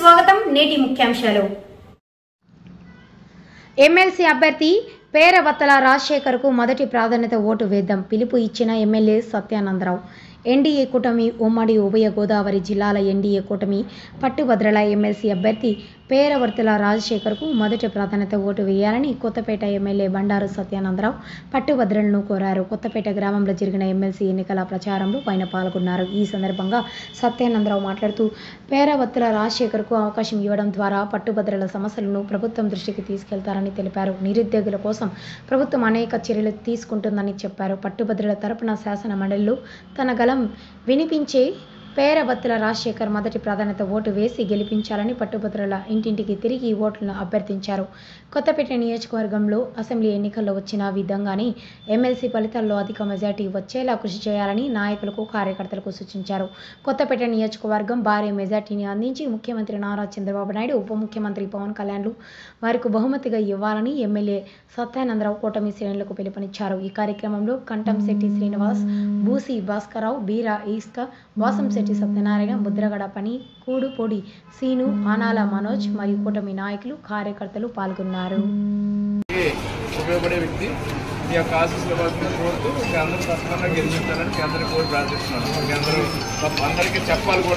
స్వాగతం. నేటి ముఖ్యాంశాలు. ఎమ్మెల్సీ అభ్యర్థి పేరవత్తల రాజశేఖర్కు మొదటి ప్రాధాన్యత ఓటు వేద్దాం పిలుపు ఇచ్చిన ఎమ్మెల్యే సత్యానందరావు. ఎన్డీఏ కూటమి ఉమ్మడి ఉభయ గోదావరి జిల్లాల ఎన్డీఏ కూటమి పట్టుభద్రుల ఎమ్మెల్సీ అభ్యర్థి పేరవర్తుల రాజశేఖర్కు మొదటి ప్రాధాన్యత ఓటు వేయాలని కొత్తపేట ఎమ్మెల్యే బండారు సత్యానందరావు పట్టుభద్రులను కోరారు. కొత్తపేట గ్రామంలో జరిగిన ఎమ్మెల్సీ ఎన్నికల ప్రచారంలో ఆయన పాల్గొన్నారు. ఈ సందర్భంగా సత్యానందరావు మాట్లాడుతూ పేరవర్తుల రాజశేఖర్కు అవకాశం ఇవ్వడం ద్వారా పట్టుభద్రుల సమస్యలను ప్రభుత్వం దృష్టికి తీసుకెళ్తారని తెలిపారు. నిరుద్యోగుల కోసం ప్రభుత్వం అనేక చర్యలు తీసుకుంటుందని చెప్పారు. పట్టుభద్రుల తరపున శాసన మండలిలో తన గలం వినిపించే పేరవత్తుల రాజశేఖర్ మొదటి ప్రాధాన్యత ఓటు వేసి గెలిపించాలని పట్టుభద్రుల ఇంటింటికి తిరిగి ఓట్లను అభ్యర్థించారు. కొత్తపేట నియోజకవర్గంలో అసెంబ్లీ ఎన్నికల్లో వచ్చిన విధంగానే ఎమ్మెల్సీ ఫలితాల్లో అధిక మెజార్టీ వచ్చేలా కృషి చేయాలని నాయకులకు కార్యకర్తలకు సూచించారు. కొత్తపేట నియోజకవర్గం భారీ మెజార్టీని అందించి ముఖ్యమంత్రి నారా చంద్రబాబు నాయుడు, ఉప ముఖ్యమంత్రి పవన్ కళ్యాణ్లు వారికి బహుమతిగా ఇవ్వాలని ఎమ్మెల్యే సత్యానందరావు కూటమి శ్రేణులకు పిలుపునిచ్చారు. ఈ కార్యక్రమంలో కంటంశెట్టి శ్రీనివాస్, బూసి భాస్కరరావు, బీరా ఈస్క, వాసంశెట్టి సత్యనారాయణ, ముద్రగడ పని, కూడుపొడి సీను, ఆనాల మనోజ్ మరియు కూటమి నాయకులు కార్యకర్తలు పాల్గొన్నారు. ఉపయోగపడే వ్యక్తి మీ యొక్క ఆశీస్సుల కోరుతూ అందరూ తప్పకుండా గెలిపించాలని అందరికీ కోరి ప్రార్థిస్తున్నాను. అందరికీ చెప్పాలి కూడా.